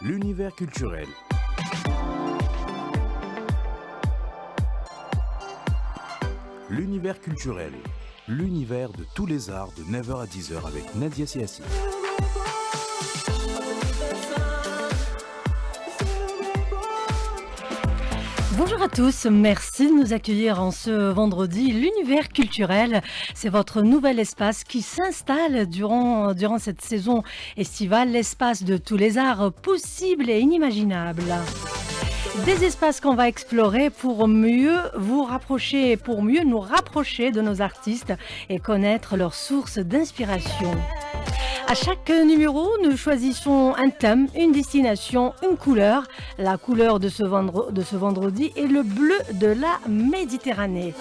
L'univers culturel. L'univers culturel. L'univers de tous les arts de 9h à 10h avec Nadia Siassi. Bonjour à tous, merci de nous accueillir en ce vendredi. L'univers culturel, c'est votre nouvel espace qui s'installe durant cette saison estivale, l'espace de tous les arts possibles et inimaginables. Des espaces qu'on va explorer pour mieux vous rapprocher, pour mieux nous rapprocher de nos artistes et connaître leurs sources d'inspiration. À chaque numéro, nous choisissons un thème, une destination, une couleur. La couleur de ce vendredi est le bleu de la Méditerranée.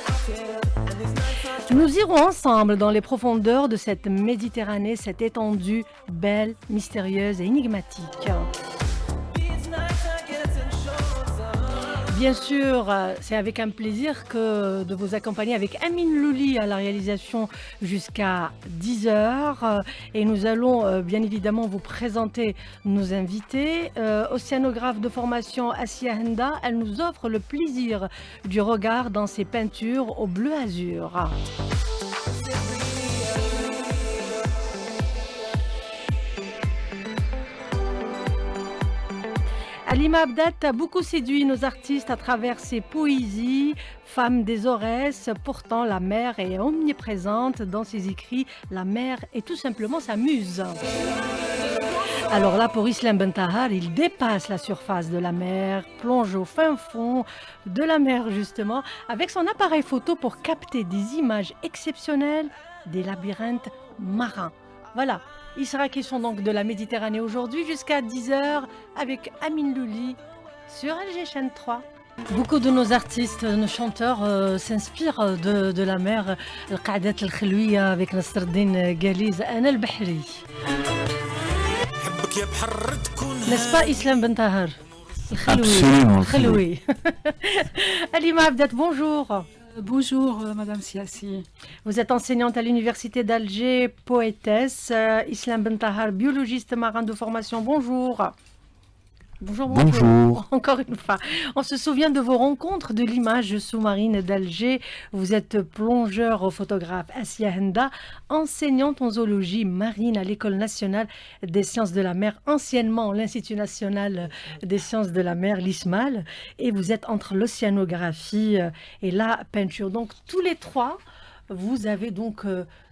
Nous irons ensemble dans les profondeurs de cette Méditerranée, cette étendue belle, mystérieuse et énigmatique. Bien sûr, c'est avec un plaisir que de vous accompagner avec Amine Louli à la réalisation jusqu'à 10h. Et nous allons bien évidemment vous présenter nos invités. Océanographe de formation Assia Henda, elle nous offre le plaisir du regard dans ses peintures au bleu azur. Halima Abdat a beaucoup séduit nos artistes à travers ses poésies. Femme des Aurès, pourtant la mer est omniprésente dans ses écrits. La mer est tout simplement sa muse. Alors là, pour Islam Bentahar, il dépasse la surface de la mer, plonge au fin fond de la mer justement, avec son appareil photo pour capter des images exceptionnelles des labyrinthes marins. Voilà, il sera question donc de la Méditerranée aujourd'hui jusqu'à 10h avec Amine Louli sur Alger Chaîne 3. Beaucoup de nos artistes, nos chanteurs s'inspirent de la mer. Al-Qa'dat al-Khlouia avec Nasreddin Ghaliz, Ana al-Bahri. N'est-ce pas Islam Bentahar? Absolument. Khaloui. Halima Abdat, bonjour. Bonjour Madame Siassi. Vous êtes enseignante à l'université d'Alger, poétesse. Islam Bentahar, biologiste marin de formation. Bonjour. Bonjour. Encore une fois. On se souvient de vos rencontres de l'image sous-marine d'Alger. Vous êtes plongeur photographe Assia Henda, enseignante en zoologie marine à l'École nationale des sciences de la mer, anciennement l'Institut national des sciences de la mer, l'ISMAL. Et vous êtes entre l'océanographie et la peinture. Donc tous les trois, vous avez donc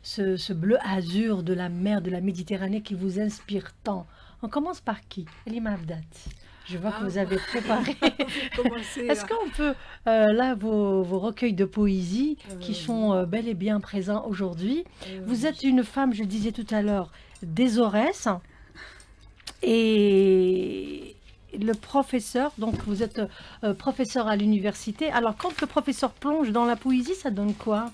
ce bleu azur de la mer, de la Méditerranée qui vous inspire tant. On commence par qui? Halima Abdat. Je vois que vous avez préparé. Est-ce qu'on peut, là, vos recueils de poésie qui sont bel et bien présents aujourd'hui. Vous êtes une femme, je le disais tout à l'heure, des Aurès. Et le professeur, donc vous êtes professeur à l'université. Alors, quand le professeur plonge dans la poésie, ça donne quoi?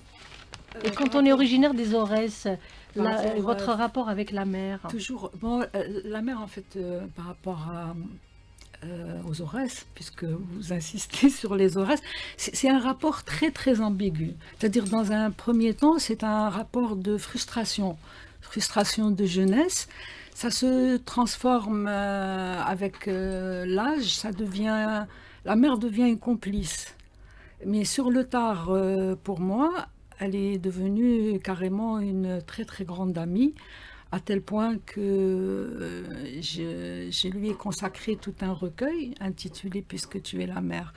Et quand on est originaire des Aurès, votre rapport avec la mer? Toujours. Bon, la mer, en fait, par rapport aux Aurès, puisque vous insistez sur les Aurès, c'est un rapport très, très ambigu. C'est-à-dire, dans un premier temps, c'est un rapport de frustration de jeunesse. Ça se transforme avec l'âge, la mer devient une complice. Mais sur le tard, pour moi, elle est devenue carrément une très très grande amie, à tel point que je lui ai consacré tout un recueil intitulé « Puisque tu es la mer ».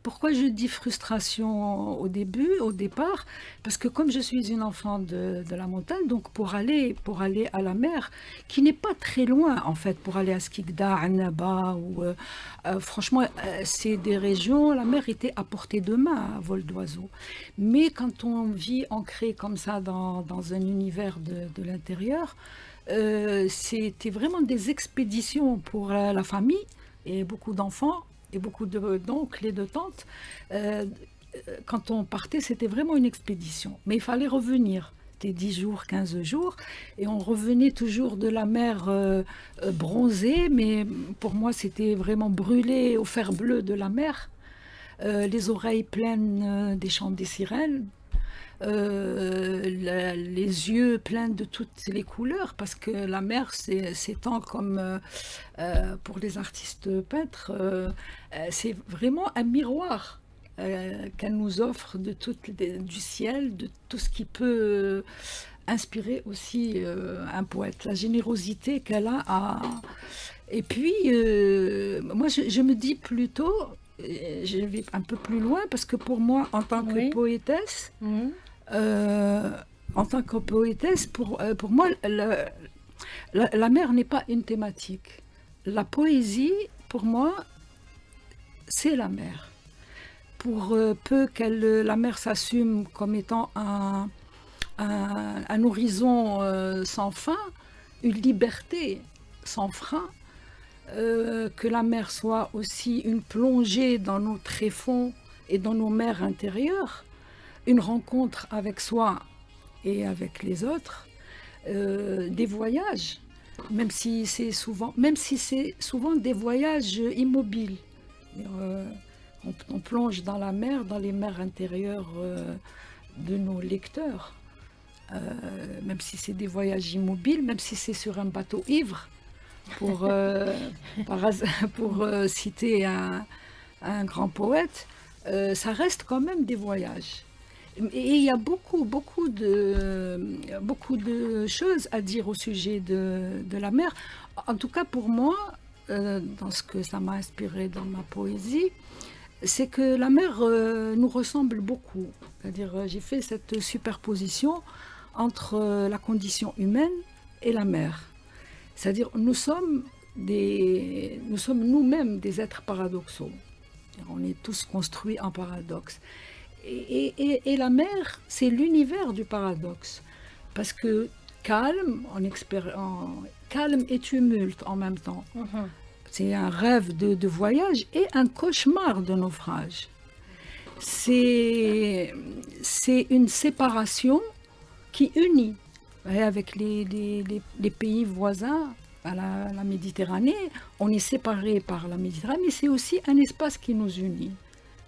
Pourquoi je dis frustration au départ? Parce que comme je suis une enfant de la montagne, donc pour aller à la mer, qui n'est pas très loin en fait, pour aller à Skikda, Annaba, franchement, c'est des régions, la mer était à portée de main, à vol d'oiseau. Mais quand on vit ancré comme ça dans un univers de l'intérieur, c'était vraiment des expéditions pour la famille et beaucoup d'enfants et beaucoup d'oncles et de tantes. Quand on partait, c'était vraiment une expédition. Mais il fallait revenir. C'était 10 jours, 15 jours. Et on revenait toujours de la mer bronzée. Mais pour moi, c'était vraiment brûlé au fer bleu de la mer. Les oreilles pleines des chants des sirènes. les yeux pleins de toutes les couleurs, parce que la mer s'étend comme, pour les artistes peintres, c'est vraiment un miroir qu'elle nous offre du ciel, de tout ce qui peut inspirer aussi un poète, la générosité qu'elle a à... Et puis, moi, je me dis plutôt, je vais un peu plus loin, parce que pour moi, en tant que poétesse, pour moi, la mer n'est pas une thématique. La poésie, pour moi, c'est la mer. Pour peu que la mer s'assume comme étant un horizon sans fin, une liberté sans frein, que la mer soit aussi une plongée dans nos tréfonds et dans nos mers intérieures, une rencontre avec soi et avec les autres, des voyages, même si c'est souvent des voyages immobiles. On plonge dans la mer, dans les mers intérieures de nos lecteurs, même si c'est des voyages immobiles, même si c'est sur un bateau ivre, pour citer un grand poète, ça reste quand même des voyages. Et il y a beaucoup de choses à dire au sujet de la mer. En tout cas, pour moi, dans ce que ça m'a inspiré dans ma poésie, c'est que la mer nous ressemble beaucoup. C'est-à-dire, j'ai fait cette superposition entre la condition humaine et la mer. C'est-à-dire, nous sommes nous-mêmes des êtres paradoxaux. On est tous construits en paradoxe. Et la mer, c'est l'univers du paradoxe. Parce que calme et tumulte en même temps. C'est un rêve de voyage et un cauchemar de naufrage. C'est une séparation qui unit. Et avec les pays voisins à la Méditerranée, on est séparés par la Méditerranée, mais c'est aussi un espace qui nous unit.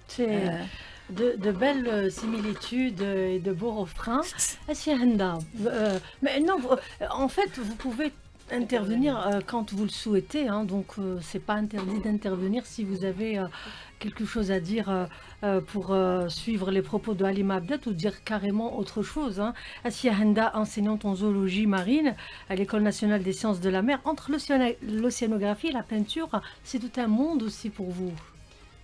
C'est de belles similitudes et de beaux refrains. Assia Henda, mais non, en fait, vous pouvez intervenir quand vous le souhaitez, hein, donc c'est pas interdit d'intervenir si vous avez quelque chose à dire pour suivre les propos de Halima Abdel ou dire carrément autre chose. Hein. Assia Henda, enseignante en zoologie marine à l'École nationale des sciences de la mer, entre l'océanographie et la peinture, c'est tout un monde aussi pour vous.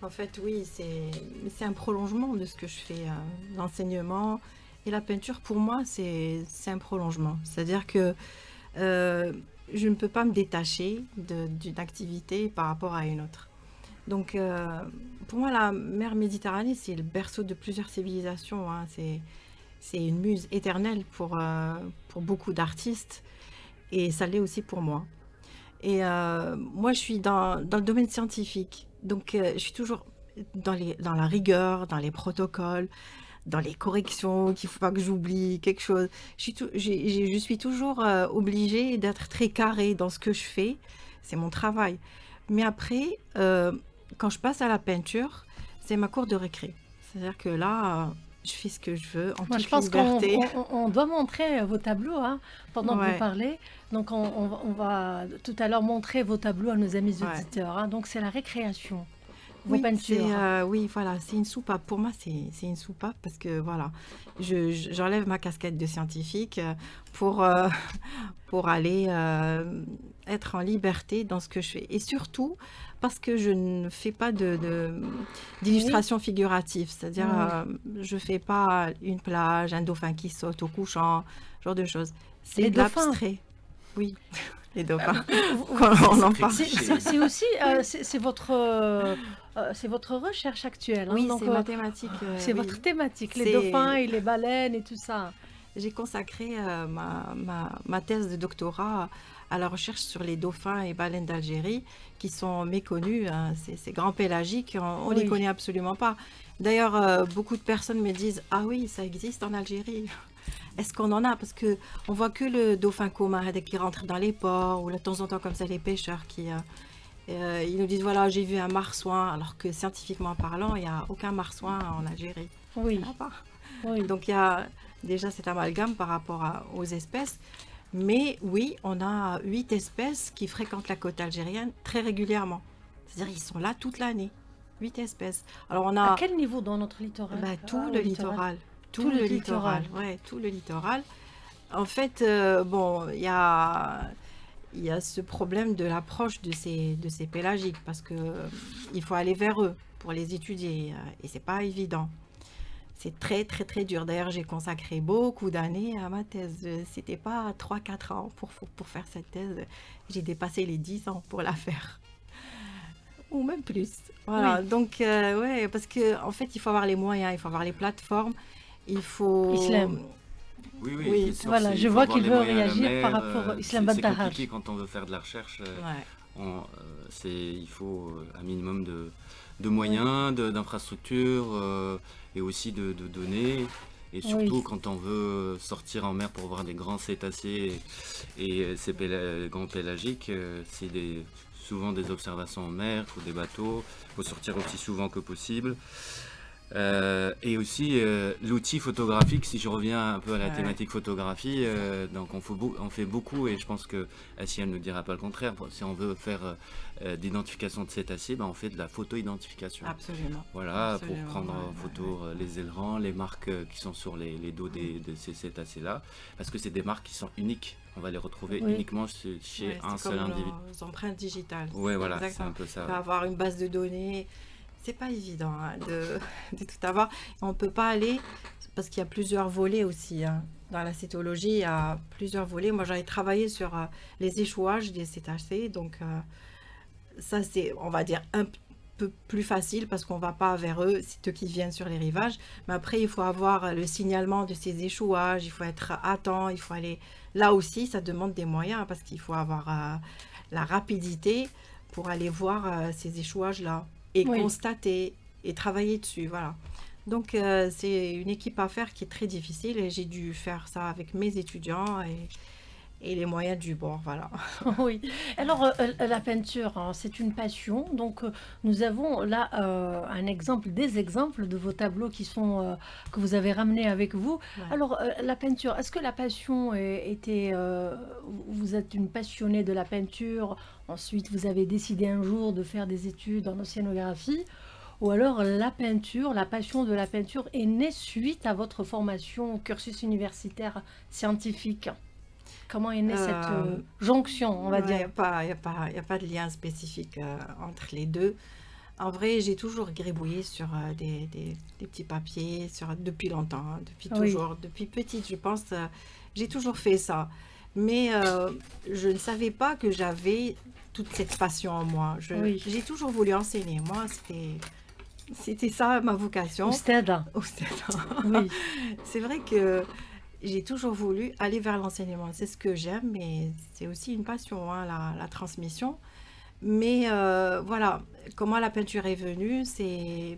En fait, oui, c'est un prolongement de ce que je fais, l'enseignement et la peinture. Pour moi, c'est un prolongement. C'est-à-dire que je ne peux pas me détacher d'une activité par rapport à une autre. Donc, pour moi, la mer Méditerranée, c'est le berceau de plusieurs civilisations. Hein. C'est une muse éternelle pour beaucoup d'artistes et ça l'est aussi pour moi. Et moi, je suis dans le domaine scientifique. Donc, je suis toujours dans la rigueur, dans les protocoles, dans les corrections, qu'il ne faut pas que j'oublie quelque chose. Je suis toujours obligée d'être très carrée dans ce que je fais. C'est mon travail. Mais après, quand je passe à la peinture, c'est ma cour de récré. C'est-à-dire que là, je fais ce que je veux en toute liberté. Je pense qu'on doit montrer vos tableaux pendant que vous parlez. Donc, on va tout à l'heure montrer vos tableaux à nos amis auditeurs. Hein. Donc, c'est la récréation. Vos peintures. Oui, voilà, c'est une soupape. Pour moi, c'est une soupape parce que, voilà, j'enlève ma casquette de scientifique pour aller être en liberté dans ce que je fais. Et surtout, parce que je ne fais pas d'illustration figurative. C'est-à-dire, je ne fais pas une plage, un dauphin qui saute au couchant, ce genre de choses. C'est de l'abstrait. Oui. Les dauphins, on en parle. C'est aussi c'est votre recherche actuelle. Oui, hein, c'est ma thématique. C'est votre thématique, les dauphins et les baleines et tout ça. J'ai consacré ma thèse de doctorat à la recherche sur les dauphins et baleines d'Algérie qui sont méconnus. Hein, ces grands pélagiques, on ne les connaît absolument pas. D'ailleurs, beaucoup de personnes me disent « Ah oui, ça existe en Algérie ». Est-ce qu'on en a? Parce qu'on voit que le dauphin commun qui rentre dans les ports, ou de temps en temps comme ça les pêcheurs qui ils nous disent voilà, j'ai vu un marsouin, alors que scientifiquement parlant, il n'y a aucun marsouin en Algérie. Oui. Donc il y a déjà cet amalgame par rapport aux espèces. Mais oui, on a 8 espèces qui fréquentent la côte algérienne très régulièrement. C'est-à-dire ils sont là toute l'année. 8 espèces. Alors on À a quel niveau dans notre littoral? tout Ah, le au littoral. Tout le littoral. Ouais, tout le littoral. En fait, bon, il y a ce problème de l'approche de ces pélagiques parce que il faut aller vers eux pour les étudier et c'est pas évident. C'est très très très dur. D'ailleurs, j'ai consacré beaucoup d'années à ma thèse. C'était pas 3 4 ans pour faire cette thèse. J'ai dépassé les 10 ans pour la faire. Ou même plus. Voilà. Oui. Donc, ouais, parce que en fait, il faut avoir les moyens, il faut avoir les plateformes, il faut. Islam. Oui, oui, Oui, bien sûr, Voilà, il je faut vois avoir qu'il les veut moyens à la réagir par mer, rapport à Islam c'est Bantahaj. compliqué quand on veut faire de la recherche. Ouais. Il faut un minimum de moyens, d'infrastructures et aussi de données. Et surtout Oui. quand on veut sortir en mer pour voir des grands cétacés et ces grands pélagiques, souvent des observations en mer, il faut des bateaux, il faut sortir aussi souvent que possible. Et aussi l'outil photographique, si je reviens un peu à la Ouais. thématique photographie, donc on fait beaucoup et je pense que Assia ne dira pas le contraire. Si on veut faire d'identification de cétacés, ben on fait de la photo-identification. Absolument. Voilà, Absolument, pour prendre en ouais, photo les ailerons, les marques qui sont sur les dos de ces cétacés-là, parce que c'est des marques qui sont uniques. On va les retrouver Oui. uniquement chez Ouais, un c'est seul comme individu. nos empreintes digitales. Ouais, voilà, c'est Exactement. un peu On peut ça. avoir une base de données. C'est pas évident hein, de tout avoir. On peut pas aller parce qu'il y a plusieurs volets aussi. Hein. Dans la cétologie, il y a plusieurs volets. Moi, j'avais travaillé sur les échouages des cétacés. Donc, ça, c'est, on va dire, un peu plus facile parce qu'on va pas vers eux, c'est eux qui viennent sur les rivages. Mais après, il faut avoir le signalement de ces échouages. Il faut être à temps. Il faut aller... Là aussi, ça demande des moyens parce qu'il faut avoir la rapidité pour aller voir ces échouages-là et Oui. constater et travailler dessus, voilà. Donc c'est une équipe à faire qui est très difficile et j'ai dû faire ça avec mes étudiants et les moyens du bord, voilà. Oui. Alors, la peinture, hein, c'est une passion. Donc, nous avons là un exemple, des exemples de vos tableaux qui sont, que vous avez ramenés avec vous. Ouais. Alors, la peinture, est-ce que la passion était... vous êtes une passionnée de la peinture, ensuite vous avez décidé un jour de faire des études en océanographie, ou alors la peinture, la passion de la peinture est née suite à votre formation au cursus universitaire scientifique? Comment est née cette jonction, on va Il n'y dire? a pas, y a pas de lien spécifique entre les deux. En vrai, j'ai toujours gribouillé sur des petits papiers depuis longtemps, hein, depuis Oui. toujours, depuis petite, je pense, j'ai toujours fait ça. Mais je ne savais pas que j'avais toute cette passion en moi. Oui. J'ai toujours voulu enseigner. Moi, c'était ça ma vocation. Oustad, Au stade. oui. C'est vrai que j'ai toujours voulu aller vers l'enseignement. C'est ce que j'aime, mais c'est aussi une passion, hein, la transmission. Mais voilà, comment la peinture est venue, c'est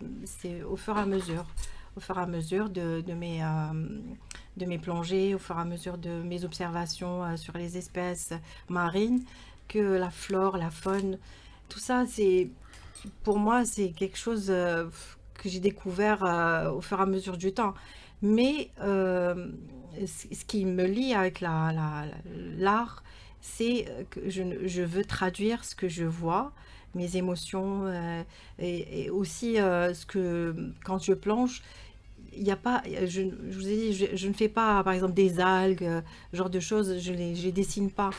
au fur et à mesure. Au fur et à mesure de mes plongées, au fur et à mesure de mes observations sur les espèces marines, que la flore, la faune, tout ça, pour moi, c'est quelque chose que j'ai découvert au fur et à mesure du temps. Mais ce qui me lie avec l'art, c'est que je veux traduire ce que je vois, mes émotions, et aussi quand je plonge, il n'y a pas, je vous ai dit, je ne fais pas, par exemple, des algues, genre de choses, je les dessine pas.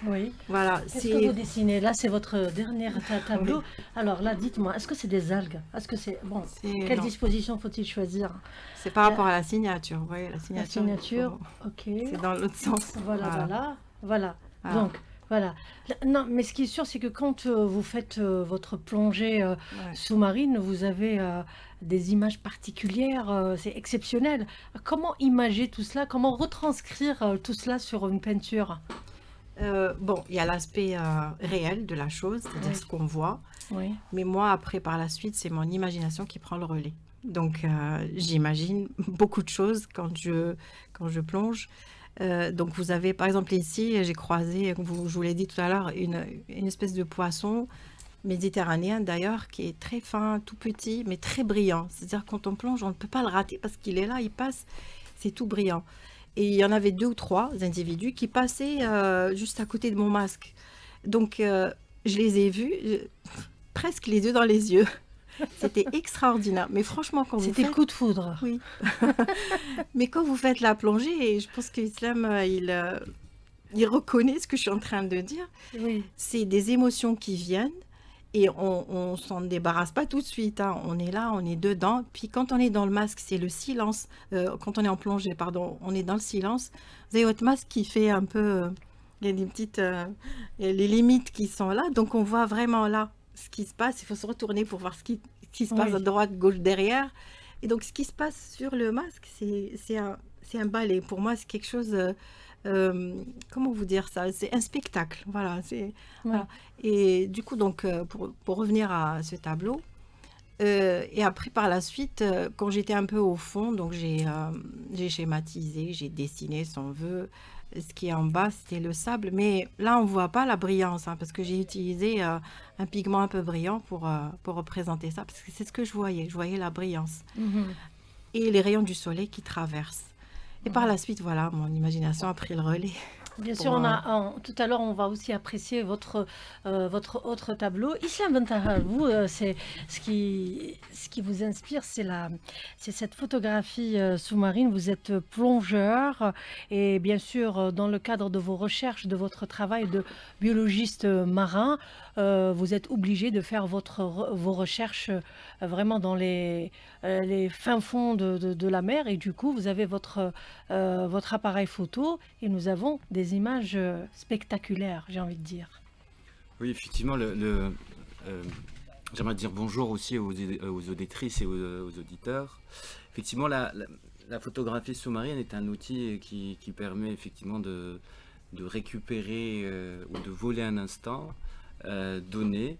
Oui. Voilà, Qu'est-ce que vous dessinez? Là, c'est votre dernier tableau. Oui. Alors là, dites-moi, est-ce que c'est des algues? Est-ce que c'est... Bon, quelle non, disposition faut-il choisir? c'est par rapport à la signature, vous voyez, la La signature, signature, ok. c'est dans l'autre sens. Voilà, voilà, voilà. Voilà. Donc, voilà. Non, mais ce qui est sûr, c'est que quand vous faites votre plongée Ouais. sous-marine, vous avez des images particulières, c'est exceptionnel. Comment imager tout cela? Comment retranscrire tout cela sur une peinture? Bon, il y a l'aspect réel de la chose, c'est-à-dire Oui. ce qu'on voit. Oui, Mais moi, après, par la suite, c'est mon imagination qui prend le relais. Donc, j'imagine beaucoup de choses quand je plonge. Donc, vous avez, par exemple, ici, j'ai croisé, je vous l'ai dit tout à l'heure, une espèce de poisson méditerranéen, d'ailleurs, qui est très fin, tout petit, mais très brillant. C'est-à-dire, quand on plonge, on ne peut pas le rater parce qu'il est là, il passe. c'est tout brillant. Et il y en avait 2 ou 3 individus qui passaient juste à côté de mon masque. Donc, je les ai vus, presque les yeux dans les yeux. C'était extraordinaire. Mais franchement, quand vous C'était faites... coup de foudre. Oui. Mais quand vous faites la plongée, et je pense que l'islam, il reconnaît ce que je suis en train de dire, Oui. c'est des émotions qui viennent et on s'en débarrasse pas tout de suite, hein. On est là, on est dedans. Puis quand on est dans le masque, c'est le silence. Quand on est en plongée, pardon, on est dans le silence. Vous avez votre masque qui fait un peu... il y a des petites... il y a les limites qui sont là. Donc on voit vraiment là ce qui se passe. Il faut se retourner pour voir ce qui se passe Oui. à droite, gauche, derrière. Et donc ce qui se passe sur le masque, c'est un ballet. Pour moi, c'est quelque chose... comment vous dire ça? C'est un spectacle, voilà. Voilà. Et du coup, donc, pour revenir à ce tableau, et après, par la suite, quand j'étais un peu au fond, donc j'ai schématisé, j'ai dessiné, si on veut. Ce qui est en bas, c'était le sable. Mais là, on ne voit pas la brillance, hein, parce que j'ai utilisé un pigment un peu brillant pour représenter ça, parce que c'est ce que je voyais. Je voyais la brillance. Mhm. Et les rayons du soleil qui traversent. Et par la suite, voilà, mon imagination a pris le relais. Bien Pour, sûr, tout à l'heure, on va aussi apprécier votre autre tableau. Islam Bentahar, vous, c'est ce qui vous inspire, c'est cette photographie sous-marine. Vous êtes plongeur et bien sûr, dans le cadre de vos recherches, de votre travail de biologiste marin, vous êtes obligé de faire vos recherches vraiment dans les fins fonds de la mer et du coup, vous avez votre appareil photo et nous avons des images spectaculaires, j'ai envie de dire. Oui, effectivement, j'aimerais dire bonjour aussi aux auditrices et aux auditeurs. Effectivement, la photographie sous-marine est un outil qui permet effectivement de récupérer ou de voler un instant donné.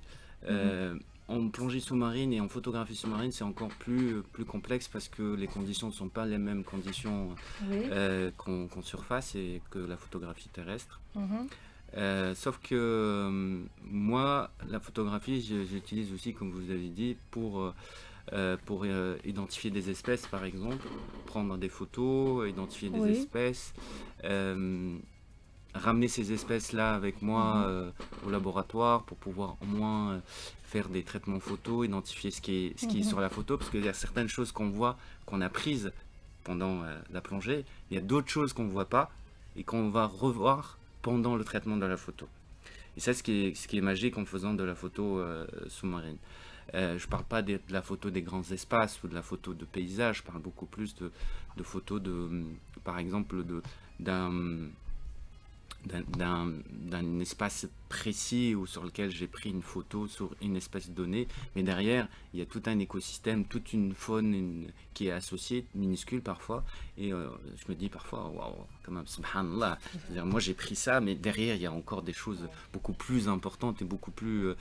En plongée sous-marine et en photographie sous-marine, c'est encore plus complexe parce que les conditions ne sont pas les mêmes conditions Oui. qu'en surface et que la photographie terrestre. Mhm. Sauf que moi, la photographie, j'utilise aussi, comme vous avez dit, pour identifier des espèces, par exemple, prendre des photos, identifier des Oui. espèces, ramener ces espèces-là avec moi au laboratoire pour pouvoir au moins faire des traitements photos, identifier ce qui est sur la photo, parce qu'il y a certaines choses qu'on voit, qu'on a prises pendant la plongée, il y a d'autres choses qu'on ne voit pas et qu'on va revoir pendant le traitement de la photo. Et ça, ce qui est magique en faisant de la photo sous-marine. Je ne parle pas de la photo des grands espaces ou de la photo de paysage, je parle beaucoup plus de photos par exemple, d'un espace précis ou sur lequel j'ai pris une photo sur une espèce donnée, mais derrière il y a tout un écosystème, toute une faune qui est associée, minuscule parfois, et je me dis parfois waouh, quand même, subhanallah, c'est-à-dire, moi j'ai pris ça, mais derrière il y a encore des choses beaucoup plus importantes et beaucoup plus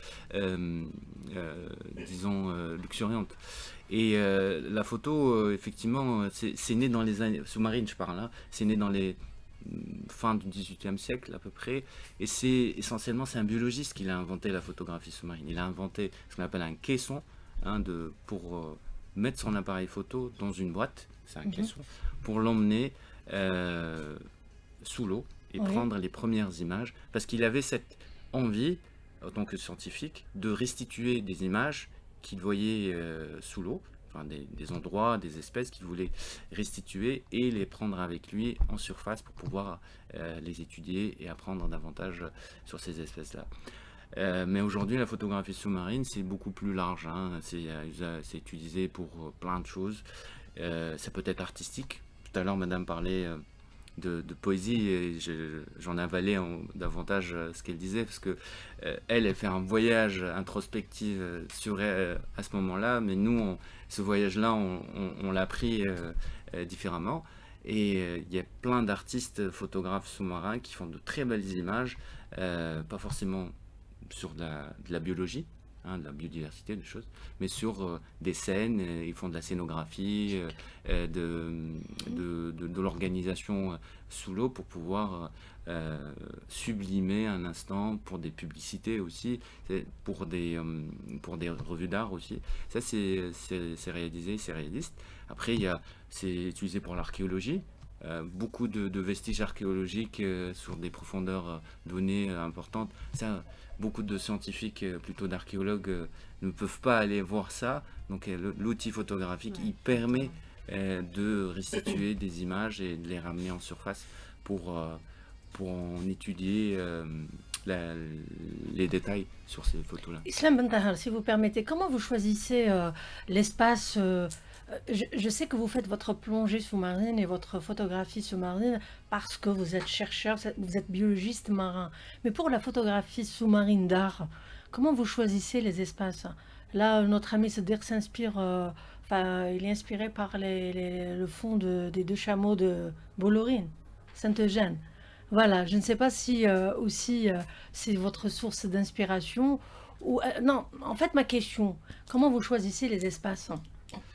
disons luxuriantes. Et la photo, effectivement, c'est né dans les années sous-marines, je parle là, c'est né dans les fin du XVIIIe siècle à peu près, et essentiellement c'est un biologiste qui a inventé la photographie sous-marine. Il a inventé ce qu'on appelle un caisson, hein, pour mettre son appareil photo dans une boîte, c'est un caisson, pour l'emmener sous l'eau et prendre les premières images, parce qu'il avait cette envie, en tant que scientifique, de restituer des images qu'il voyait sous l'eau, enfin des endroits, des espèces qu'il voulait restituer et les prendre avec lui en surface pour pouvoir les étudier et apprendre davantage sur ces espèces-là. Mais aujourd'hui, la photographie sous-marine, c'est beaucoup plus large, hein. C'est utilisé pour plein de choses. Ça peut être artistique. Tout à l'heure, madame parlait de poésie et j'en avalais davantage ce qu'elle disait, parce que elle fait un voyage introspectif sur à ce moment-là, mais nous, ce voyage-là, on l'a pris différemment. Et il y a plein d'artistes photographes sous-marins qui font de très belles images, pas forcément sur de la biologie, hein, de la biodiversité, des choses, mais sur des scènes, ils font de la scénographie, de l'organisation sous l'eau pour pouvoir sublimer un instant, pour des publicités aussi, pour des revues d'art aussi. Ça, c'est réalisé, c'est réaliste. Après, c'est utilisé pour l'archéologie. beaucoup de vestiges archéologiques sur des profondeurs données importantes. Ça, beaucoup de scientifiques, plutôt d'archéologues, ne peuvent pas aller voir ça. Donc l'outil photographique, il permet de restituer des images et de les ramener en surface pour en étudier les détails sur ces photos-là. Islam Bentahar, si vous permettez, comment vous choisissez l'espace je sais que vous faites votre plongée sous-marine et votre photographie sous-marine parce que vous êtes chercheur, vous êtes biologiste marin. Mais pour la photographie sous-marine d'art, comment vous choisissez les espaces? Là, notre ami Sedir s'inspire, il est inspiré par le fond des deux chameaux de Bollorine, Saint-Eugène. Voilà, je ne sais pas si aussi c'est votre source d'inspiration ou non. En fait, ma question, comment vous choisissez les espaces?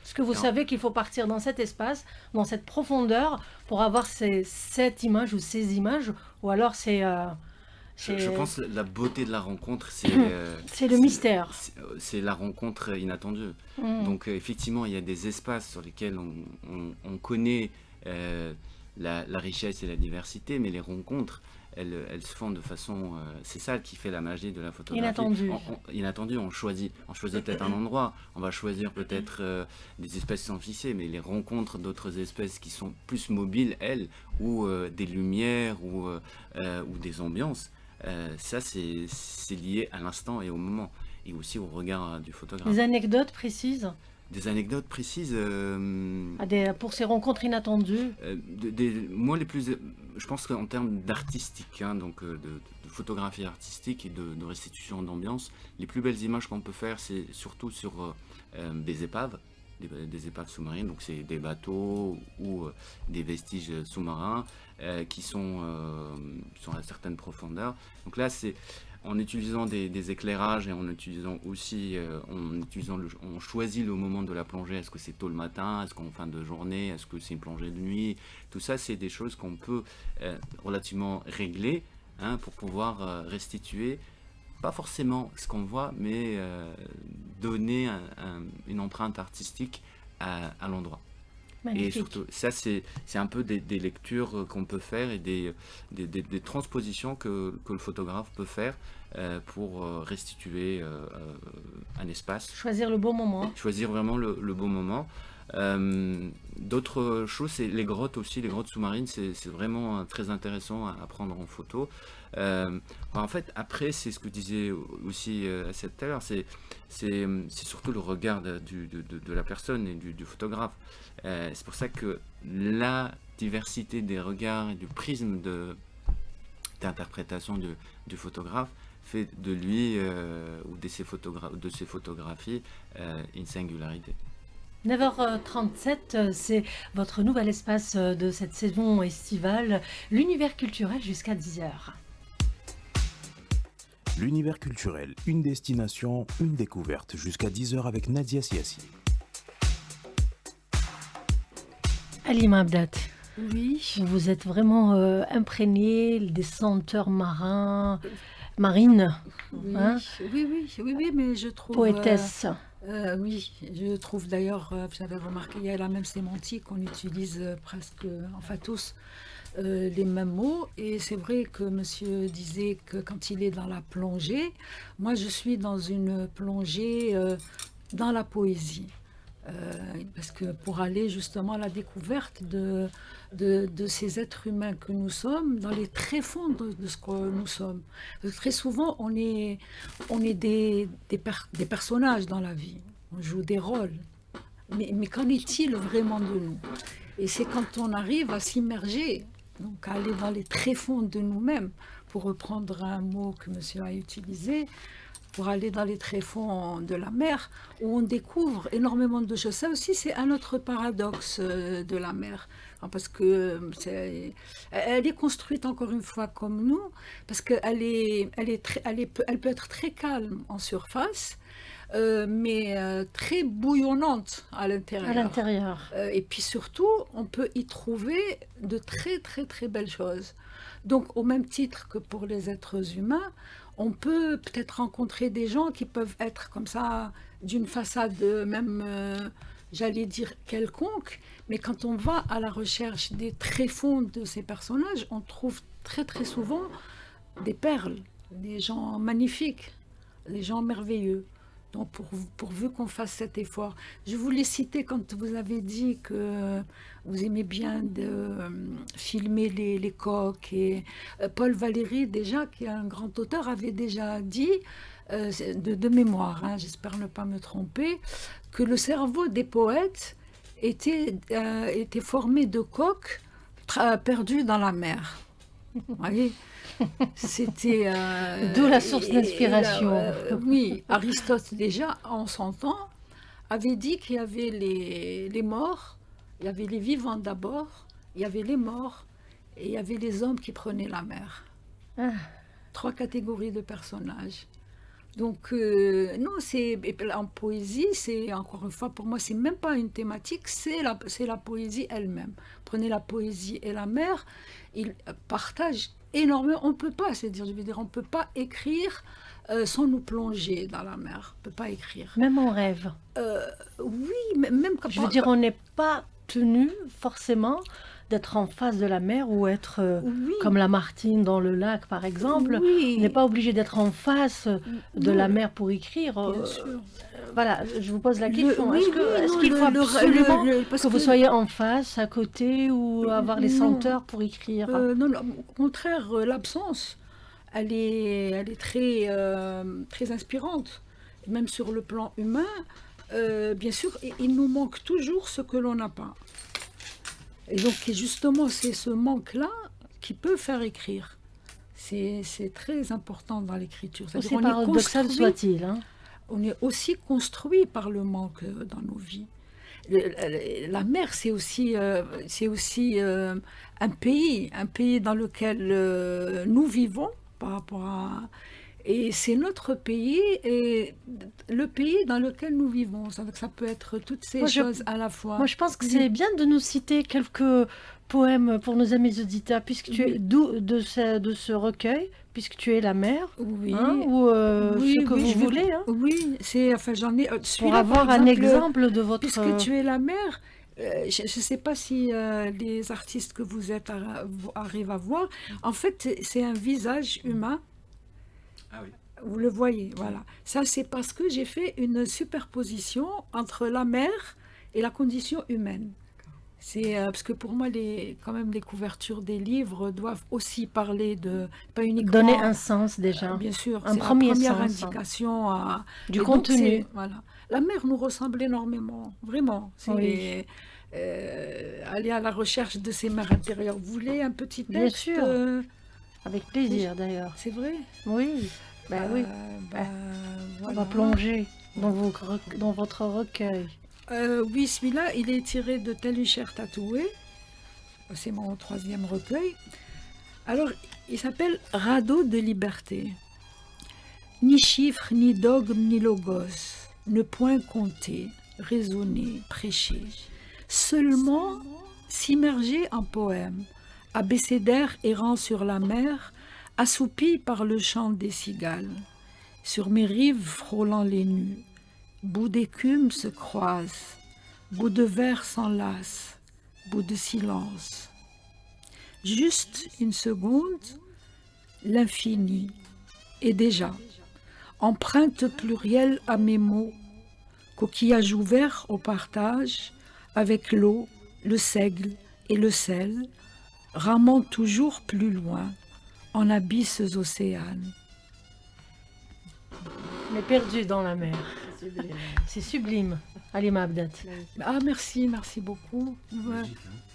Est-ce que vous savez qu'il faut partir dans cet espace, dans cette profondeur, pour avoir cette image ou ces images, ou alors Je pense que la beauté de la rencontre, c'est le mystère. C'est la rencontre inattendue. Donc effectivement, il y a des espaces sur lesquels on connaît la richesse et la diversité, mais les rencontres, elles se font de façon... c'est ça qui fait la magie de la photographie. Inattendu. Inattendu, on choisit peut-être un endroit, on va choisir peut-être des espèces sans fixer, mais les rencontres d'autres espèces qui sont plus mobiles, elles, ou des lumières, ou des ambiances, ça c'est lié à l'instant et au moment, et aussi au regard du photographe. Des anecdotes précises? Des anecdotes précises pour ces rencontres inattendues? Moi, je pense qu'en termes d'artistique, donc de photographie artistique et de restitution d'ambiance, les plus belles images qu'on peut faire, c'est surtout sur des épaves, des épaves sous-marines, donc c'est des bateaux ou des vestiges sous-marins qui sont à certaines profondeurs. Donc là, c'est en utilisant des éclairages et en utilisant aussi, on choisit le moment de la plongée. Est-ce que c'est tôt le matin? Est-ce qu'en fin de journée? Est-ce que c'est une plongée de nuit? Tout ça, c'est des choses qu'on peut relativement régler pour pouvoir restituer, pas forcément ce qu'on voit, mais donner une empreinte artistique à l'endroit. Magnifique. Et surtout, ça c'est un peu des lectures qu'on peut faire et des transpositions que le photographe peut faire pour restituer un espace. Choisir le bon moment. Choisir vraiment le bon moment. D'autres choses, c'est les grottes aussi, les grottes sous-marines, c'est vraiment très intéressant à prendre en photo. En fait, après, c'est ce que disait aussi Assed tout à l'heure, c'est surtout le regard de la personne et du photographe. C'est pour ça que la diversité des regards et du prisme d'interprétation du photographe fait de lui ou de ses photographies une singularité. 9h37, c'est votre nouvel espace de cette saison estivale, l'univers culturel jusqu'à 10h. L'univers culturel, une destination, une découverte, jusqu'à 10h avec Nadia Siassi. Halima Abdat, Oui, vous êtes vraiment imprégné des senteurs marines, oui, hein, oui, mais je trouve... poétesse. Oui, je trouve d'ailleurs, j'avais remarqué, il y a la même sémantique, on utilise presque, enfin tous, les mêmes mots. Et c'est vrai que monsieur disait que quand il est dans la plongée, moi je suis dans une plongée dans la poésie. Parce que pour aller justement à la découverte de ces êtres humains que nous sommes, dans les tréfonds de ce que nous sommes. Parce que très souvent, on est des personnages dans la vie, on joue des rôles. Mais qu'en est-il vraiment de nous? Et c'est quand on arrive à s'immerger, donc à aller dans les tréfonds de nous-mêmes, pour reprendre un mot que monsieur a utilisé, pour aller dans les tréfonds de la mer, où on découvre énormément de choses. Ça aussi, c'est un autre paradoxe de la mer, parce que elle est construite encore une fois comme nous, parce qu'elle elle peut être très calme en surface, mais très bouillonnante à l'intérieur. À l'intérieur. Et puis surtout, on peut y trouver de très très très belles choses. Donc au même titre que pour les êtres humains, on peut peut-être rencontrer des gens qui peuvent être comme ça, d'une façade même, j'allais dire quelconque, mais quand on va à la recherche des tréfonds de ces personnages, on trouve très très souvent des perles, des gens magnifiques, des gens merveilleux. Donc pourvu qu'on fasse cet effort. Je voulais citer quand vous avez dit que vous aimez bien filmer les coques. Et Paul Valéry, déjà, qui est un grand auteur, avait déjà dit, de mémoire, hein, j'espère ne pas me tromper, que le cerveau des poètes était formé de coques perdues dans la mer. Vous voyez, c'était... D'où la source d'inspiration. Oui, Aristote déjà, en son temps, avait dit qu'il y avait les morts, il y avait les vivants d'abord, il y avait les morts, et il y avait les hommes qui prenaient la mer. Ah. 3 catégories de personnages. Donc, non, en poésie, c'est, encore une fois, pour moi, c'est même pas une thématique, c'est la poésie elle-même. Prenez la poésie et la mer, ils partagent énormément. On peut pas, c'est-à-dire, je veux dire, on peut pas écrire sans nous plonger dans la mer. On peut pas écrire. Même en rêve. Oui, même quand Je veux dire, on n'est pas tenu forcément d'être en face de la mer ou être oui. comme Lamartine dans le lac, par exemple. Oui. On n'est pas obligé d'être en face de Non. la mer pour écrire. Bien sûr. Voilà, je vous pose la question. Oui, Est-ce non, qu'il faut absolument parce que vous soyez en face, à côté, ou avoir les Non. senteurs pour écrire? Non, au contraire, l'absence, elle est très, très inspirante. Même sur le plan humain, bien sûr, il nous manque toujours ce que l'on n'a pas. Et donc, justement, c'est ce manque-là qui peut faire écrire. C'est très important dans l'écriture. Aussi C'est-à-dire, paradoxal soit-il. Hein. On est aussi construit par le manque dans nos vies. La mer, c'est aussi un pays dans lequel nous vivons par rapport à... Et c'est notre pays et le pays dans lequel nous vivons. Ça peut être toutes ces choses à la fois. Moi, je pense que c'est bien de nous citer quelques poèmes pour nos amis auditeurs, puisque tu es de ce recueil, puisque tu es la mer, oui, hein, ou oui, ce que vous voulez. Hein, oui, j'en ai... pour avoir un exemple de votre... Puisque tu es la mer, je ne sais pas si les artistes que vous êtes arrivent à voir. En fait, c'est un visage humain. Ah oui. Vous le voyez, voilà. Ça, c'est parce que j'ai fait une superposition entre la mer et la condition humaine. C'est parce que pour moi, quand même, les couvertures des livres doivent aussi parler de... Pas uniquement... Donner un sens, déjà. Bien sûr, un c'est premier la première sens, indication du et contenu. Donc, voilà. La mer nous ressemble énormément, vraiment. Oui. Aller à la recherche de ces mers intérieures. Vous voulez un petit texte? Bien sûr. Avec plaisir, d'ailleurs. C'est vrai? Oui. Ben oui. Voilà. On va plonger dans votre recueil. Oui, celui-là, il est tiré de Tel une chair tatouée. C'est mon 3e recueil. Alors, il s'appelle Radeau de liberté. Ni chiffres, ni dogmes, ni logos, ne point compter, raisonner, prêcher. Seulement s'immerger en poème, abécédaire errant sur la mer, assoupi par le chant des cigales. Sur mes rives frôlant les nues, bouts d'écume se croisent, bouts de verre s'enlacent, bouts de silence. Juste une seconde, l'infini, et déjà, empreinte plurielle à mes mots, coquillage ouvert au partage, avec l'eau, le seigle et le sel, ramant toujours plus loin, en abysses océanes. Mais perdu dans la mer. C'est sublime. Halima Abdat. Ah, merci beaucoup.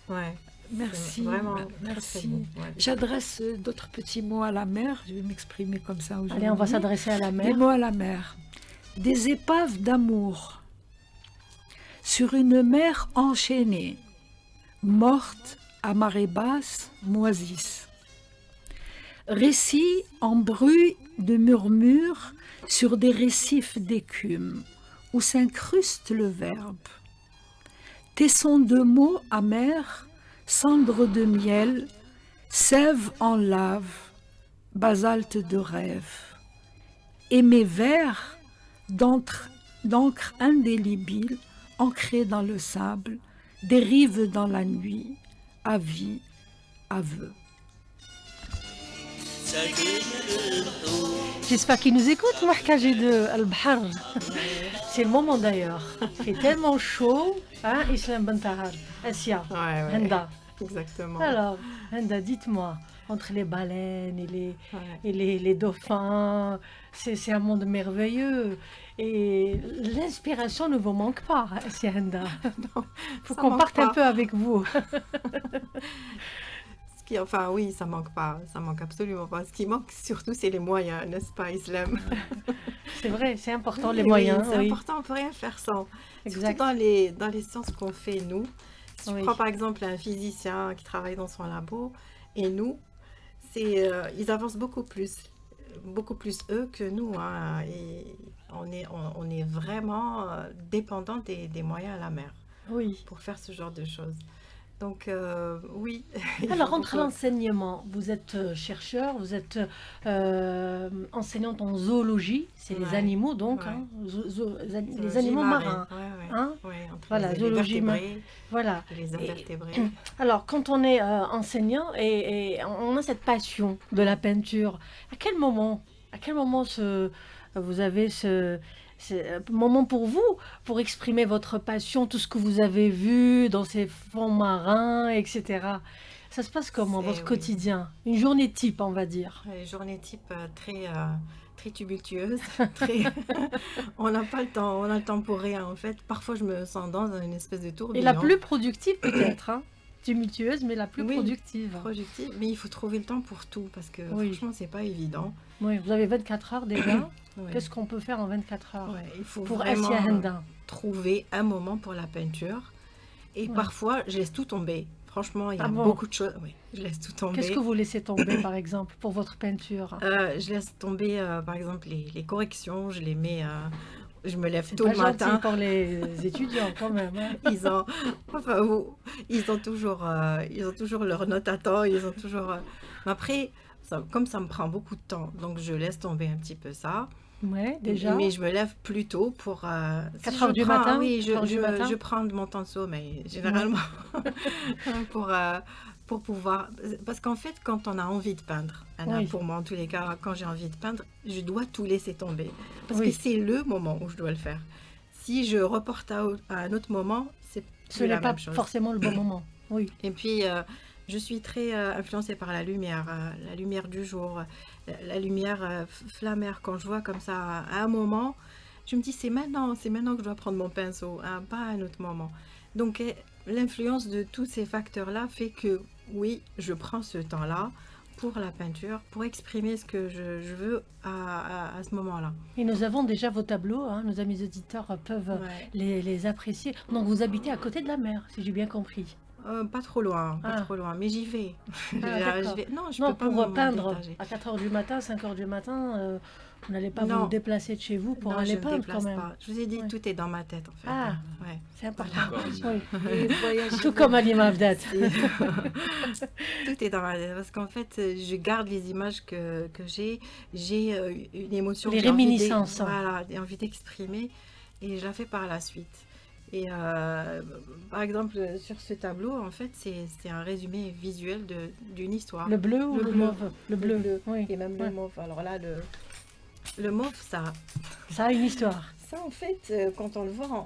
Ouais. Merci. Vraiment, merci. très beau. Ouais. J'adresse d'autres petits mots à la mer. Je vais m'exprimer comme ça aujourd'hui. Allez, on va s'adresser à la Des mer. mots à la mer. Des épaves d'amour. Sur une mer enchaînée, morte à marée basse, moisissent. Récits en bruit de murmures sur des récifs d'écume, où s'incruste le verbe. Tessons de mots amers, cendres de miel, sève en lave, basalte de rêve. Et mes vers, d'encre indélébile, ancré dans le sable, dérive dans la nuit, avis, aveu. J'espère qu'ils nous écoutent, Mahkaji de Al-Bahar. C'est le moment d'ailleurs. Il fait tellement chaud. Hein, Islam Bantahar, Asia, Ouais, Henda. exactement. Alors, Henda, dites-moi, entre les baleines Ouais. et les dauphins, c'est un monde merveilleux. Et l'inspiration ne vous manque pas, Asia Henda. Il faut ça qu'on manque parte un pas. peu avec vous. Enfin oui, ça manque pas, ça manque absolument pas. Ce qui manque surtout, c'est les moyens, n'est-ce pas, Islam? C'est vrai, c'est important, les Oui, moyens. c'est oui. important, on peut rien faire sans. Exact. Surtout dans les sciences qu'on fait, nous. Si Oui. je prends par exemple un physicien qui travaille dans son labo, et nous, ils avancent beaucoup plus eux que nous. Hein, et on est vraiment dépendant des moyens à la mer Oui. pour faire ce genre de choses. Donc oui. il Alors, faut entre beaucoup- l'enseignement, vous êtes chercheur, vous êtes enseignante en zoologie, c'est les Ouais, animaux donc, ouais. hein, les Zoologie animaux marine, marins. ouais. Hein? Ouais, entre Voilà, les zoologie vertébrés Voilà. et les Et- invertébrés. Alors, quand on est enseignant et on a cette passion de la peinture, à quel moment vous avez ce moment pour vous, pour exprimer votre passion, tout ce que vous avez vu dans ces fonds marins, etc. Ça se passe comment, votre Oui. quotidien? Une journée type, on va dire. Les journées type très tumultueuses, on n'a pas le temps, on a le temps pour rien en fait. Parfois je me sens dans une espèce de Et tourbillon. la plus productive peut-être, hein? Tumultueuse, mais la plus Oui. productive. Productive, mais il faut trouver le temps pour tout parce que Oui. franchement c'est pas évident. Oui, vous avez 24 heures déjà. Ouais. Qu'est-ce qu'on peut faire en 24 heures Ouais, il faut pour vraiment Asia Henda? trouver un moment pour la peinture et Ouais. parfois je laisse tout tomber. Franchement, il y a Ah bon? beaucoup de choses. Oui, je laisse tout tomber. Qu'est-ce que vous laissez tomber, par exemple, pour votre peinture? Je laisse tomber, par exemple, les corrections, je les mets, je me lève C'est tôt pas le gentil matin. pour les étudiants, quand même. Hein. Ils ont toujours leurs notes à temps, ils ont toujours. Mais après, comme ça me prend beaucoup de temps, donc je laisse tomber un petit peu ça. Ouais, déjà. Mais je me lève plus tôt pour. 4 heures du matin? Oui, 4 heures du matin? je prends de mon temps de sommeil, généralement, pour pouvoir. Parce qu'en fait, quand on a envie de peindre, Anna, Oui. pour moi en tous les cas, quand j'ai envie de peindre, je dois tout laisser tomber. Parce Oui. que c'est le moment où je dois le faire. Si je reporte à un autre moment, c'est Ce plus la n'est pas même chose. forcément le bon moment. Oui. Et puis, je suis très influencée par la lumière du jour, la lumière flammère. Quand je vois comme ça à un moment, je me dis c'est maintenant que je dois prendre mon pinceau, hein, pas à un autre moment. Donc, l'influence de tous ces facteurs-là fait que, oui, je prends ce temps-là pour la peinture, pour exprimer ce que je veux à ce moment-là. Et nous avons déjà vos tableaux, hein, nos amis auditeurs peuvent Ouais. les apprécier. Donc vous habitez à côté de la mer, si j'ai bien compris. Pas trop loin, Ah. mais j'y vais. d'accord. Non, je Non, peux pas pour me peindre détacher. à 4 heures du matin, 5 heures du matin, vous n'allez pas Non. vous déplacer de chez vous pour Non, aller je me peindre quand déplace même. pas. Je vous ai dit, Ouais. tout est dans ma tête en fait. Ah. Ouais. C'est important. Encore une- Oui. Et voyager Tout comme Alima Avdat. Tout est dans ma tête parce qu'en fait, je garde les images que j'ai. J'ai une émotion. Les que j'ai envie réminiscences. Voilà, j'ai envie d'exprimer et je la fais par la suite. Et par exemple, sur ce tableau, en fait, c'est un résumé visuel d'une histoire. Le bleu ou Le le bleu. mauve? Le bleu. Oui. Et même Ouais. le mauve. Alors là, le mauve, Ça a une histoire. ça, en fait, quand on le voit,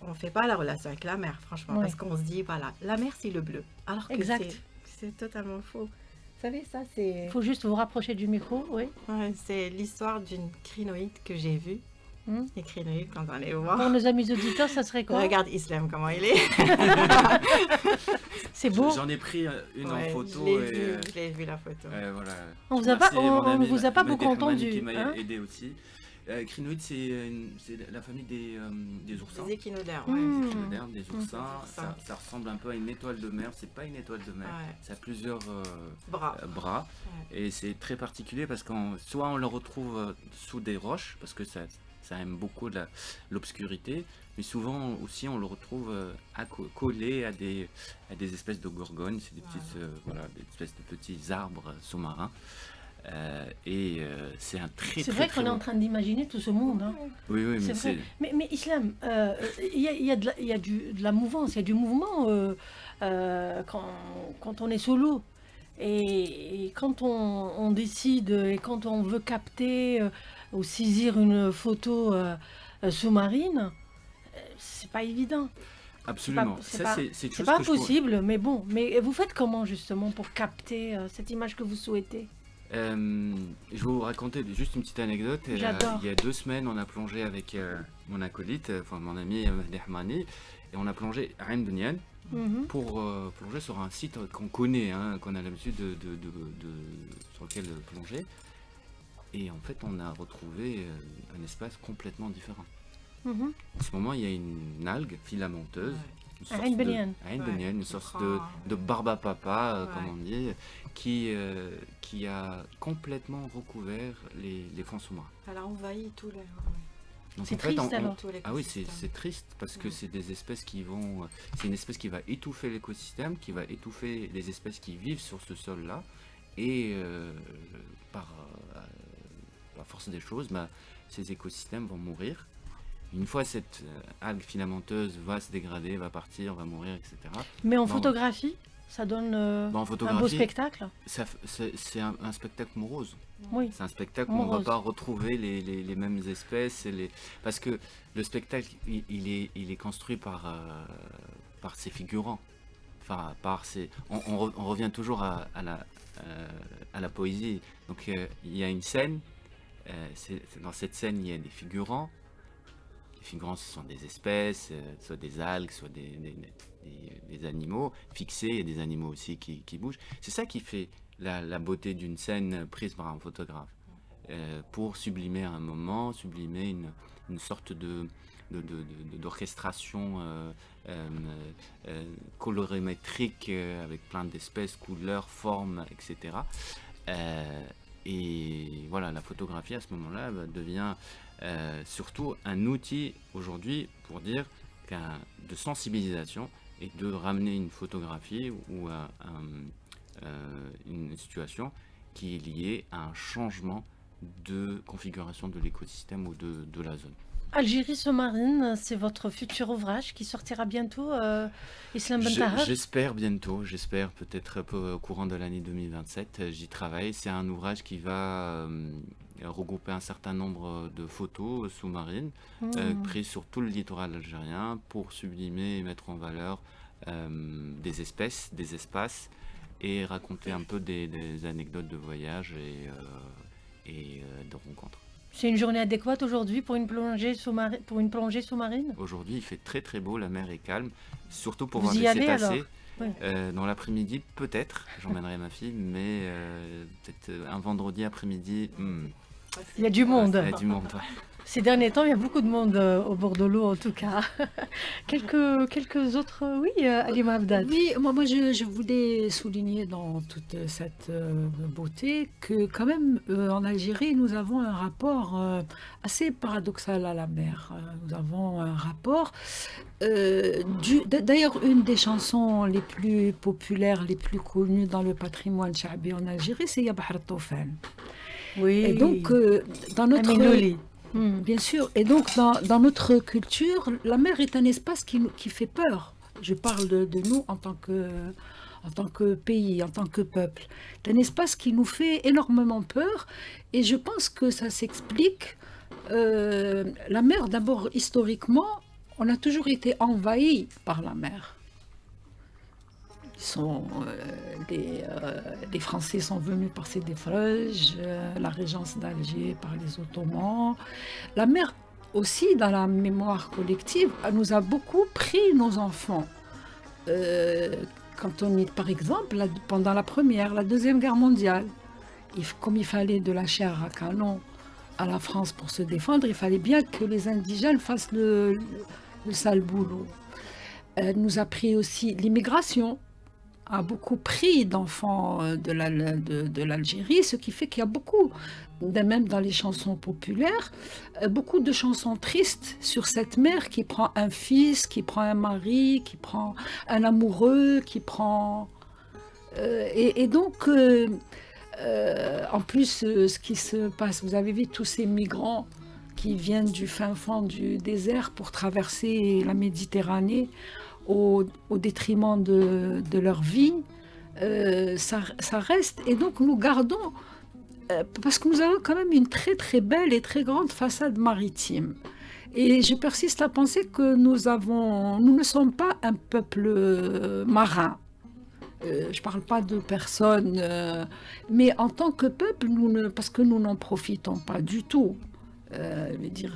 on fait pas la relation avec la mer, franchement, Ouais. parce qu'on se dit, voilà, la mer, c'est le bleu. Alors que Exact. c'est totalement faux. Vous savez, ça, Il faut juste vous rapprocher du micro, oui. c'est l'histoire d'une crinoïde que j'ai vue. Hmm. Les crinoïdes, quand on les Pour voit. nos amis auditeurs, ça serait quoi? Regarde Islam, comment il est. C'est beau. J'en ai pris une Ouais, en photo je l'ai vu, la photo. voilà. On vous a pas, Merci, mon on ne ami vous a pas Mehdi beaucoup Hamani entendu. qui m'a hein. aidé aussi. Crinoïde, c'est la famille des oursins. Des échinodermes, Hmm. Des échinodermes, des oursins. Des oursins. Ça ressemble un peu à une étoile de mer. C'est pas une étoile de mer. Ouais. Ça a plusieurs Bras. bras. Et c'est très particulier parce qu'on soit on le retrouve sous des roches parce que ça aime beaucoup l'obscurité, mais souvent aussi on le retrouve collé à des espèces de gorgones. C'est des petites des espèces de petits arbres sous-marins. C'est un très, C'est très, vrai très qu'on est beau. en train d'imaginer tout ce monde. Hein. Oui, oui, C'est mais vrai. c'est... Mais Islam, il y a de la mouvance, il y a du mouvement quand on est solo. Et quand on décide et quand on veut capter ou saisir une photo sous-marine, c'est pas évident. Absolument. C'est Ça, pas, c'est une c'est chose pas que je pourrais- impossible, mais bon. Mais vous faites comment justement pour capter cette image que vous souhaitez? Je vais vous raconter juste une petite anecdote. J'adore. Il y a 2 semaines, on a plongé avec mon acolyte, enfin mon ami Mahdi Hamani, et on a plongé à Ain Benian Mhm. pour plonger sur un site qu'on connaît, hein, qu'on a l'habitude sur lequel plonger. Et en fait, on a retrouvé un espace complètement différent. Mhm. En ce moment, il y a une algue filamenteuse. Une À sorte Ain de- Benian. à Ain Ouais, Benian, une qui sorte prend- de barbe à papa, comme Ouais. on dit, qui a complètement recouvert les fonds sous-marins. Elle a envahi tous les. Donc, C'est en fait, triste, alors. Tout Ah oui, l'écosystème. c'est triste parce que Ouais. c'est des espèces qui vont. C'est une espèce qui va étouffer l'écosystème, qui va étouffer les espèces qui vivent sur ce sol-là. Et par la force des choses, bah, ces écosystèmes vont mourir. Une fois cette algue filamenteuse va se dégrader, va partir, va mourir, etc. Mais en Bon. photographie, ça donne Bah, en un beau photographie, spectacle. c'est un spectacle morose. Oui. C'est un spectacle où on ne va Morose. pas retrouver les mêmes espèces. Parce que le spectacle, il est construit par ses figurants. Enfin, on revient toujours à la poésie. Donc, il y a une scène. Dans cette scène, il y a des figurants. Les figurants, ce sont des espèces, soit des algues, soit des animaux fixés, et des animaux aussi qui bougent. C'est ça qui fait la beauté d'une scène prise par un photographe. Pour sublimer un moment, sublimer une sorte d'orchestration colorimétrique avec plein d'espèces, couleurs, formes, etc. Et voilà, la photographie à ce moment-là devient surtout un outil aujourd'hui pour dire de sensibilisation et de ramener une photographie ou une situation qui est liée à un changement de configuration de l'écosystème ou de la zone. Algérie sous-marine, c'est votre futur ouvrage qui sortira bientôt, Islam Bentahar. J'espère bientôt, j'espère peut-être au courant de l'année 2027, j'y travaille. C'est un ouvrage qui va regrouper un certain nombre de photos sous-marines prises sur tout le littoral algérien pour sublimer et mettre en valeur des espèces, des espaces et raconter un peu des anecdotes de voyage et de rencontres. C'est une journée adéquate aujourd'hui pour une plongée sous-marine? Aujourd'hui, il fait très très beau, la mer est calme, surtout pour Vous voir y des allez, cétacés. alors? Dans l'après-midi, peut-être, j'emmènerai ma fille, mais peut-être un vendredi après-midi, Il y a du monde. il y a du monde. Ouais. Ces derniers temps, il y a beaucoup de monde au bord de l'eau, en tout cas. Quelques autres, oui, Halima Abdad. Oui, moi je voulais souligner dans toute cette beauté que quand même en Algérie, nous avons un rapport assez paradoxal à la mer. Nous avons un rapport... D'ailleurs, une des chansons les plus populaires, les plus connues dans le patrimoine chabi en Algérie, c'est Ya Bahr Toufan. Oui. Et donc, dans notre... Aminoli. Bien sûr. Et donc, dans notre culture, la mer est un espace qui fait peur. Je parle de nous en tant que pays, en tant que peuple. C'est un espace qui nous fait énormément peur. Et je pense que ça s'explique. La mer, d'abord, historiquement, on a toujours été envahi par la mer. Les Français sont venus par ces défrages, la régence d'Alger par les Ottomans. La mer aussi, dans la mémoire collective, nous a beaucoup pris nos enfants. Quand on est, par exemple, pendant la Première, la Deuxième Guerre mondiale, comme il fallait de la chair à canon à la France pour se défendre, il fallait bien que les indigènes fassent le sale boulot. Elle nous a pris aussi l'immigration, a beaucoup pris d'enfants de l'Algérie, ce qui fait qu'il y a beaucoup, même dans les chansons populaires, beaucoup de chansons tristes sur cette mère qui prend un fils, qui prend un mari, qui prend un amoureux, qui prend... et donc, En plus, ce qui se passe, vous avez vu tous ces migrants qui viennent du fin fond du désert pour traverser la Méditerranée au détriment de leur vie. Ça reste. Et donc, nous gardons, parce que nous avons quand même une très très belle et très grande façade maritime. Et je persiste à penser que nous ne sommes pas un peuple marin. Je ne parle pas de personnes, mais en tant que peuple, parce que nous n'en profitons pas du tout. Je veux dire,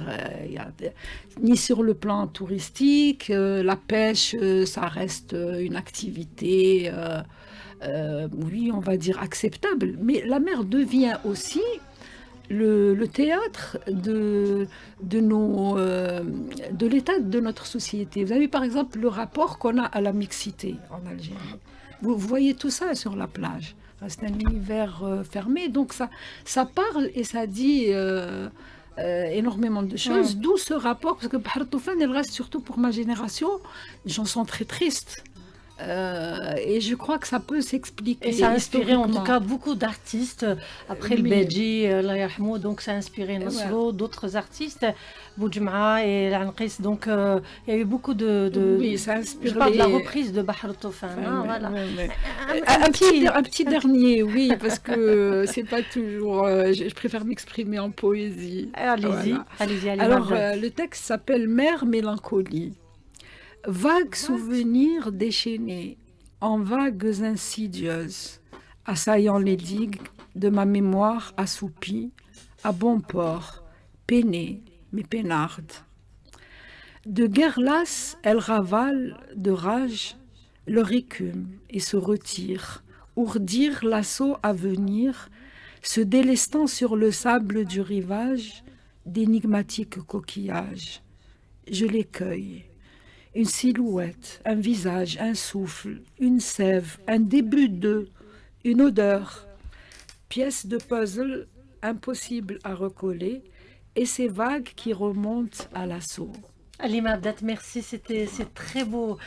ni sur le plan touristique, la pêche, ça reste une activité, oui, on va dire acceptable. Mais la mer devient aussi le théâtre de l'état de notre société. Vous avez par exemple le rapport qu'on a à la mixité en Algérie. Vous voyez tout ça sur la plage. C'est un univers fermé, donc ça parle et ça dit énormément de choses. D'où ce rapport, parce que Bahar Toufan, elle reste surtout pour ma génération, une chanson très triste. Et je crois que ça peut s'expliquer. Et ça a inspiré en tout cas beaucoup d'artistes. Après le Beji, Allah yarhamou, donc ça a inspiré Nasro, d'autres artistes, Boudjma et l'Anqis. Donc il y a eu beaucoup de oui, ça a inspiré. Je parle de la reprise de Bahar Toufan. Voilà. Un petit dernier, oui, parce que c'est pas toujours. Je préfère m'exprimer en poésie. Allez-y, voilà. allez-y. Alors le texte s'appelle Mer mélancolie. Vagues souvenirs déchaînés, en vagues insidieuses, assaillant les digues de ma mémoire assoupie, à bon port, peinée, mais peinarde. De guerre lasse, elle ravale de rage leur écume et se retire, ourdir l'assaut à venir, se délestant sur le sable du rivage d'énigmatiques coquillages. Je les cueille. Une silhouette, un visage, un souffle, une sève, un début d'eux, une odeur. Pièce de puzzle impossible à recoller et ces vagues qui remontent à l'assaut. Alima Abdat, merci, c'est très beau.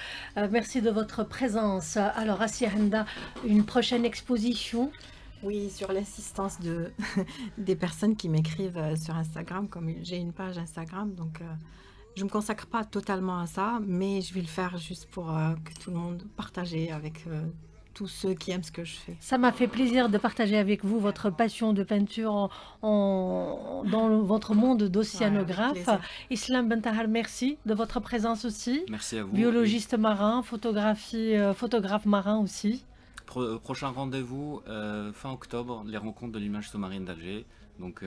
Merci de votre présence. Alors, Assia Henda, une prochaine exposition? Oui, sur l'assistance des personnes qui m'écrivent sur Instagram, comme j'ai une page Instagram, donc je ne me consacre pas totalement à ça, mais je vais le faire juste pour que tout le monde partage avec tous ceux qui aiment ce que je fais. Ça m'a fait plaisir de partager avec vous votre passion de peinture dans votre monde d'océanographe. Islam Bentahar, merci de votre présence aussi. Merci à vous. Biologiste marin, photographe marin aussi. Prochain rendez-vous fin octobre, les rencontres de l'image sous-marine d'Alger. Donc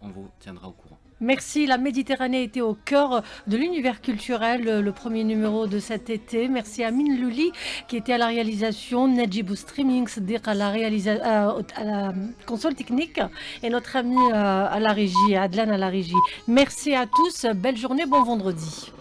on vous tiendra au courant. Merci, la Méditerranée était au cœur de l'univers culturel, le premier numéro de cet été. Merci à Amine Louli qui était à la réalisation, Najibou Streaming, c'est-à-dire à la console technique, et notre ami à la régie, Adlan à la régie. Merci à tous, belle journée, bon vendredi.